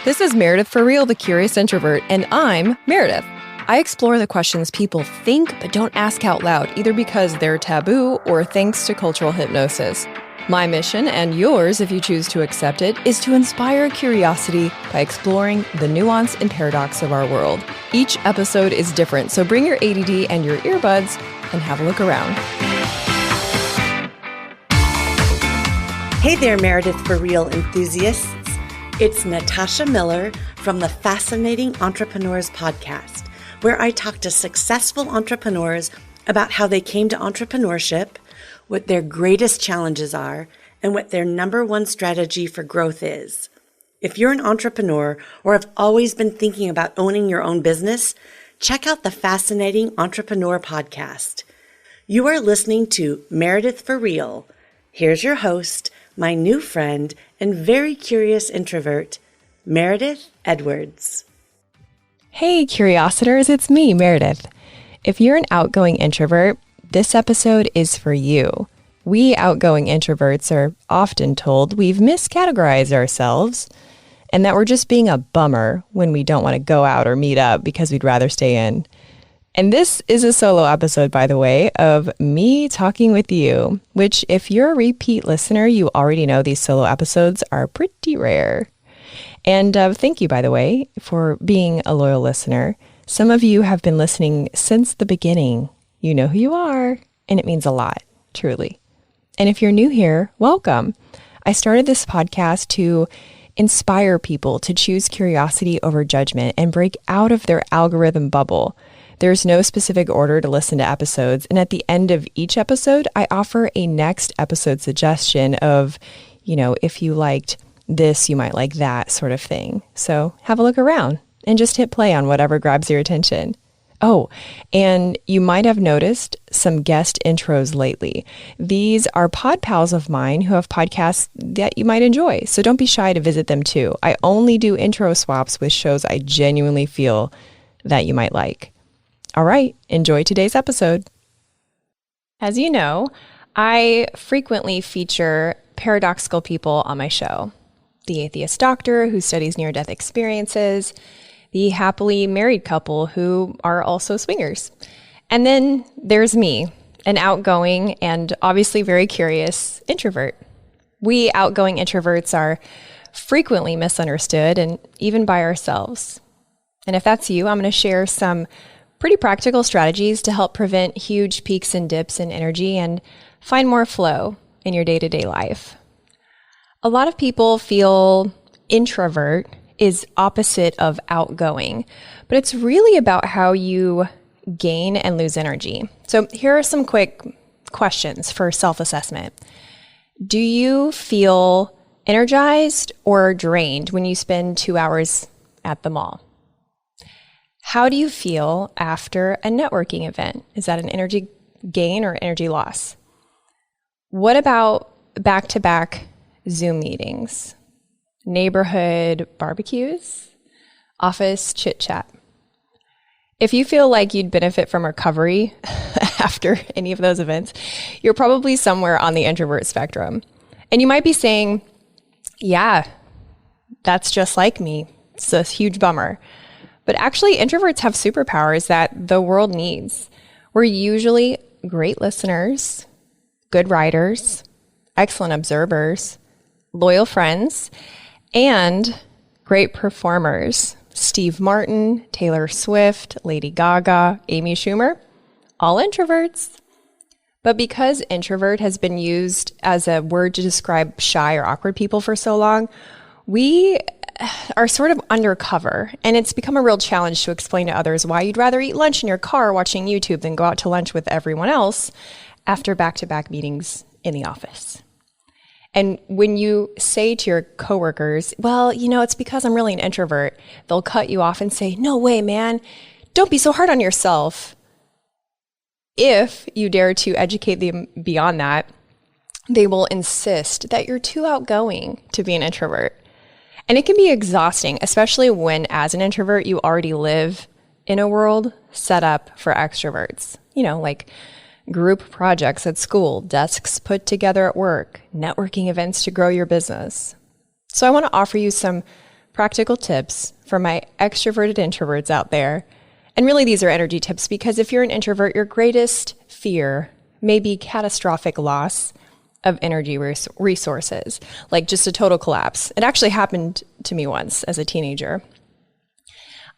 This is Meredith for Real, the Curious Introvert, and I'm Meredith. I explore the questions people think but don't ask out loud, either because they're taboo or thanks to cultural hypnosis. My mission, and yours if you choose to accept it, is to inspire curiosity by exploring the nuance and paradox of our world. Each episode is different, so bring your ADD and your earbuds and have a look around. Hey there, Meredith for Real enthusiasts. It's Natasha Miller from the Fascinating Entrepreneurs podcast, where I talk to successful entrepreneurs about how they came to entrepreneurship, what their greatest challenges are, and what their number one strategy for growth is. If you're an entrepreneur or have always been thinking about owning your own business, check out the Fascinating Entrepreneur podcast. You are listening to Meredith for Real. Here's your host, my new friend and very curious introvert, Meredith Edwards. Hey, Curiositors, it's me, Meredith. If you're an outgoing introvert, this episode is for you. We outgoing introverts are often told we've miscategorized ourselves and that we're just being a bummer when we don't want to go out or meet up because we'd rather stay in. And this is a solo episode, by the way, of me talking with you, which if you're a repeat listener, you already know these solo episodes are pretty rare. And thank you, by the way, for being a loyal listener. Some of you have been listening since the beginning. You know who you are, and it means a lot, truly. And if you're new here, welcome. I started this podcast to inspire people to choose curiosity over judgment and break out of their algorithm bubble. There's no specific order to listen to episodes, and at the end of each episode, I offer a next episode suggestion of, if you liked this, you might like that sort of thing. So have a look around and just hit play on whatever grabs your attention. Oh, and you might have noticed some guest intros lately. These are pod pals of mine who have podcasts that you might enjoy, so don't be shy to visit them too. I only do intro swaps with shows I genuinely feel that you might like. All right, enjoy today's episode. As you know, I frequently feature paradoxical people on my show. The atheist doctor who studies near-death experiences, the happily married couple who are also swingers. And then there's me, an outgoing and obviously very curious introvert. We outgoing introverts are frequently misunderstood and even by ourselves. And if that's you, I'm going to share some pretty practical strategies to help prevent huge peaks and dips in energy and find more flow in your day-to-day life. A lot of people feel introvert is opposite of outgoing, but it's really about how you gain and lose energy. So here are some quick questions for self-assessment. Do you feel energized or drained when you spend 2 hours at the mall? How do you feel after a networking event? Is that an energy gain or energy loss? What about back-to-back Zoom meetings, neighborhood barbecues, office chit-chat? If you feel like you'd benefit from recovery after any of those events, you're probably somewhere on the introvert spectrum. And you might be saying, yeah, that's just like me. It's a huge bummer. But actually, introverts have superpowers that the world needs. We're usually great listeners, good writers, excellent observers, loyal friends, and great performers. Steve Martin, Taylor Swift, Lady Gaga, Amy Schumer, all introverts. But because introvert has been used as a word to describe shy or awkward people for so long, we are sort of undercover, and it's become a real challenge to explain to others why you'd rather eat lunch in your car watching YouTube than go out to lunch with everyone else after back-to-back meetings in the office. And when you say to your coworkers, well, it's because I'm really an introvert, they'll cut you off and say, no way, man, don't be so hard on yourself. If you dare to educate them beyond that, they will insist that you're too outgoing to be an introvert. And it can be exhausting, especially when, as an introvert, you already live in a world set up for extroverts. Like group projects at school, desks put together at work, networking events to grow your business. So I want to offer you some practical tips for my extroverted introverts out there. And really, these are energy tips because if you're an introvert, your greatest fear may be catastrophic loss of energy resources, like just a total collapse. It actually happened to me once as a teenager.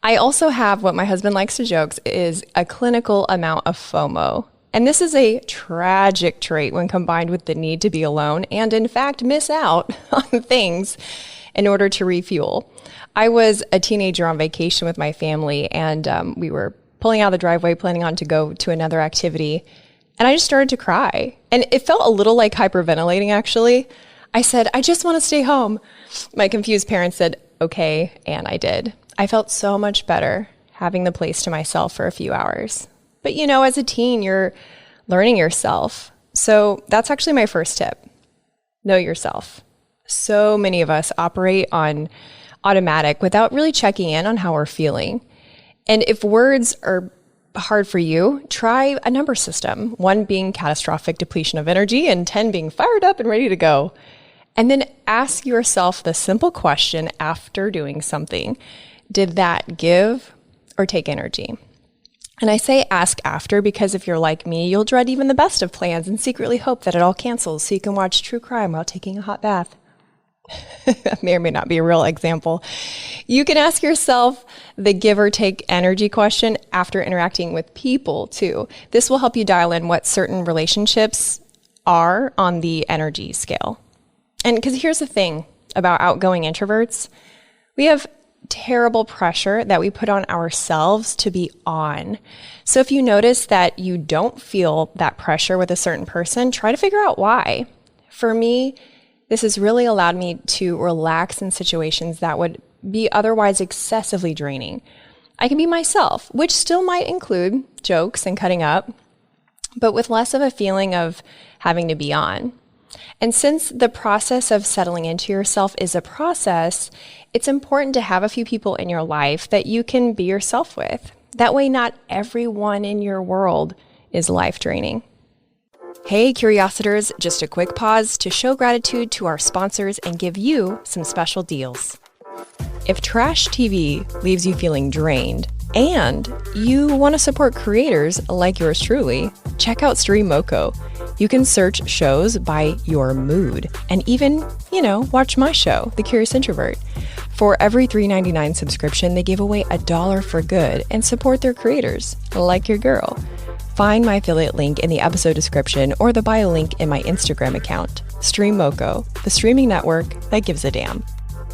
I also have what my husband likes to joke is a clinical amount of FOMO. And this is a tragic trait when combined with the need to be alone and, in fact, miss out on things in order to refuel. I was a teenager on vacation with my family, and we were pulling out of the driveway, planning on to go to another activity. And I just started to cry. And it felt a little like hyperventilating, actually. I said, I just want to stay home. My confused parents said, okay, and I did. I felt so much better having the place to myself for a few hours. But as a teen, you're learning yourself. So that's actually my first tip. Know yourself. So many of us operate on automatic without really checking in on how we're feeling. And if words are hard for you, try a number system, 1 being catastrophic depletion of energy and 10 being fired up and ready to go. And then ask yourself the simple question after doing something. Did that give or take energy? And I say ask after because if you're like me, you'll dread even the best of plans and secretly hope that it all cancels so you can watch true crime while taking a hot bath. That may or may not be a real example. You can ask yourself the give or take energy question after interacting with people too. This will help you dial in what certain relationships are on the energy scale. And because here's the thing about outgoing introverts, we have terrible pressure that we put on ourselves to be on. So if you notice that you don't feel that pressure with a certain person, try to figure out why. For me, this has really allowed me to relax in situations that would be otherwise excessively draining. I can be myself, which still might include jokes and cutting up, but with less of a feeling of having to be on. And since the process of settling into yourself is a process, it's important to have a few people in your life that you can be yourself with. That way, not everyone in your world is life draining. Hey, Curiositors, just a quick pause to show gratitude to our sponsors and give you some special deals. If trash TV leaves you feeling drained and you want to support creators like yours truly, check out StreamMoko. You can search shows by your mood and even, watch my show, The Curious Introvert. For every $3.99 subscription, they give away $1 for good and support their creators, like your girl. Find my affiliate link in the episode description or the bio link in my Instagram account. StreamMoko, the streaming network that gives a damn.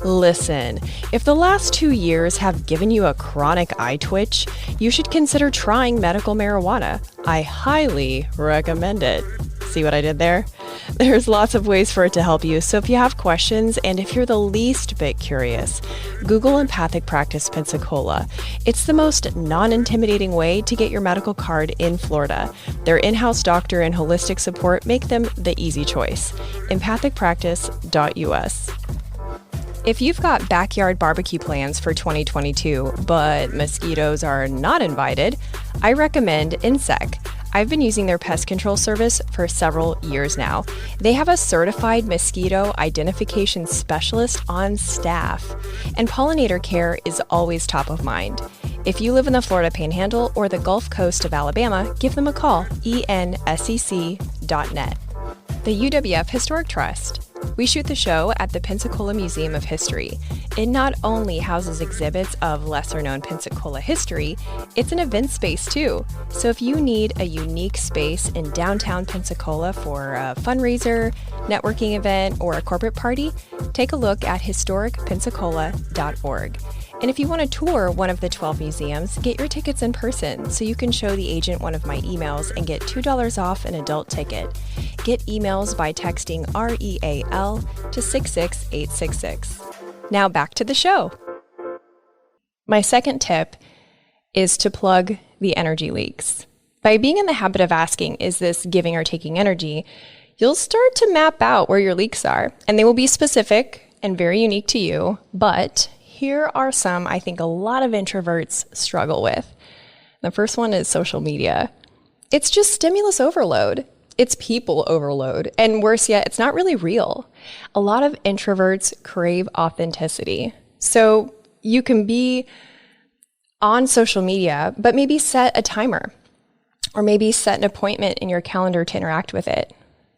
Listen, if the last 2 years have given you a chronic eye twitch, you should consider trying medical marijuana. I highly recommend it. See what I did there? There's lots of ways for it to help you, so if you have questions and if you're the least bit curious, Google Empathic Practice Pensacola. It's the most non-intimidating way to get your medical card in Florida. Their in-house doctor and holistic support make them the easy choice. empathicpractice.us. If you've got backyard barbecue plans for 2022, but mosquitoes are not invited, I recommend Insect. I've been using their pest control service for several years now. They have a certified mosquito identification specialist on staff, and pollinator care is always top of mind. If you live in the Florida Panhandle or the Gulf Coast of Alabama, give them a call, ensec.net. The UWF Historic Trust. We shoot the show at the Pensacola Museum of History. It not only houses exhibits of lesser-known Pensacola history, it's an event space too. So if you need a unique space in downtown Pensacola for a fundraiser, networking event, or a corporate party, take a look at historicpensacola.org. And if you want to tour one of the 12 museums, get your tickets in person so you can show the agent one of my emails and get $2 off an adult ticket. Get emails by texting REAL to 66866. Now back to the show. My second tip is to plug the energy leaks. By being in the habit of asking, is this giving or taking energy, you'll start to map out where your leaks are, and they will be specific and very unique to you, but here are some I think a lot of introverts struggle with. The first one is social media. It's just stimulus overload. It's people overload. And worse yet, it's not really real. A lot of introverts crave authenticity. So you can be on social media, but maybe set a timer or maybe set an appointment in your calendar to interact with it.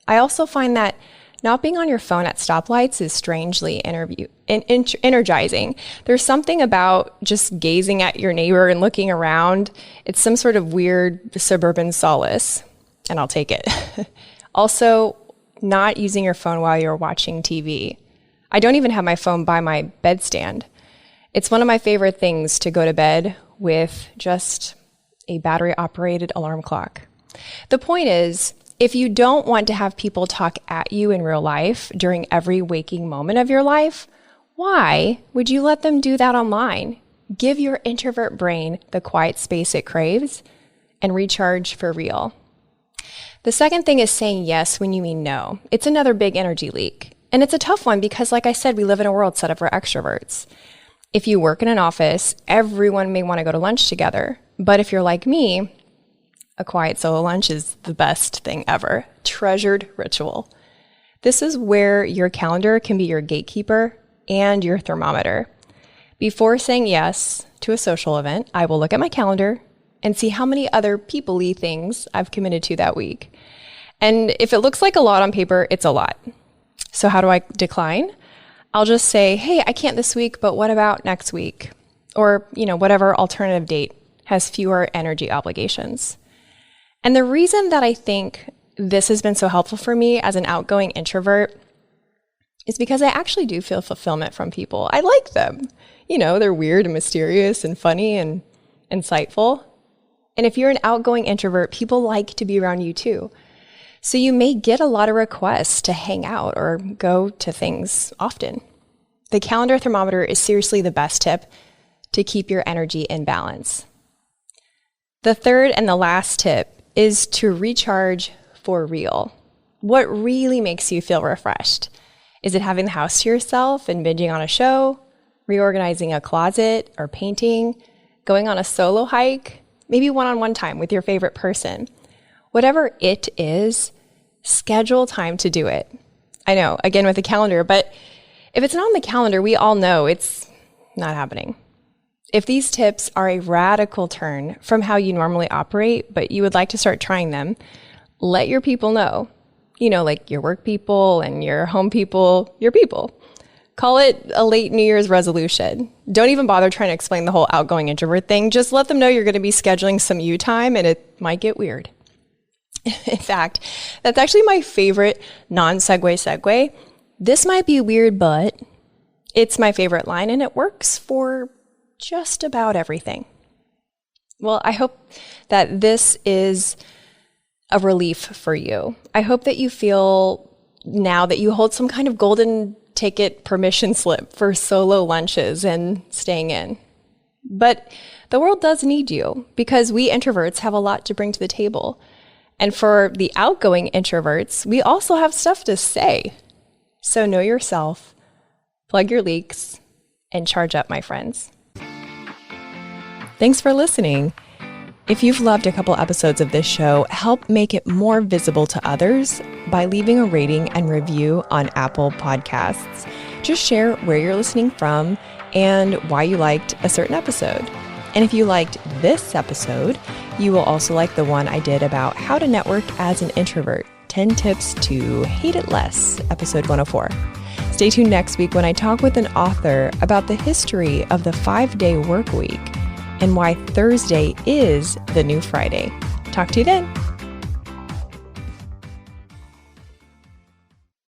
I also find that not being on your phone at stoplights is strangely energizing. There's something about just gazing at your neighbor and looking around. It's some sort of weird suburban solace, and I'll take it. Also, not using your phone while you're watching TV. I don't even have my phone by my bedstand. It's one of my favorite things to go to bed with just a battery-operated alarm clock. The point is, if you don't want to have people talk at you in real life during every waking moment of your life, why would you let them do that online? Give your introvert brain the quiet space it craves and recharge for real. The second thing is saying yes when you mean no. It's another big energy leak. And it's a tough one because, like I said, we live in a world set up for extroverts. If you work in an office, everyone may want to go to lunch together. But if you're like me, a quiet solo lunch is the best thing ever. Treasured ritual. This is where your calendar can be your gatekeeper and your thermometer. Before saying yes to a social event, I will look at my calendar and see how many other people-y things I've committed to that week. And if it looks like a lot on paper, it's a lot. So how do I decline? I'll just say, hey, I can't this week, but what about next week? Or, whatever alternative date has fewer energy obligations. And the reason that I think this has been so helpful for me as an outgoing introvert is because I actually do feel fulfillment from people. I like them. They're weird and mysterious and funny and insightful. And if you're an outgoing introvert, people like to be around you too. So you may get a lot of requests to hang out or go to things often. The calendar thermometer is seriously the best tip to keep your energy in balance. The third and the last tip is to recharge for real. What really makes you feel refreshed? Is it having the house to yourself and binging on a show, reorganizing a closet or painting, going on a solo hike, maybe one-on-one time with your favorite person? Whatever it is, schedule time to do it. I know, again with the calendar, but if it's not on the calendar, we all know it's not happening. If these tips are a radical turn from how you normally operate, but you would like to start trying them, let your people know. Like your work people and your home people, your people. Call it a late New Year's resolution. Don't even bother trying to explain the whole outgoing introvert thing. Just let them know you're going to be scheduling some you time and it might get weird. In fact, that's actually my favorite non-segue. This might be weird, but it's my favorite line and it works for just about everything. Well, I hope that this is a relief for you. I hope that you feel now that you hold some kind of golden ticket permission slip for solo lunches and staying in. But the world does need you because we introverts have a lot to bring to the table. And for the outgoing introverts, we also have stuff to say. So know yourself, plug your leaks, and charge up, my friends. Thanks for listening. If you've loved a couple episodes of this show, help make it more visible to others by leaving a rating and review on Apple Podcasts. Just share where you're listening from and why you liked a certain episode. And if you liked this episode, you will also like the one I did about how to network as an introvert, 10 tips to hate it less, episode 104. Stay tuned next week when I talk with an author about the history of the 5-day work week and why Thursday is the new Friday. Talk to you then.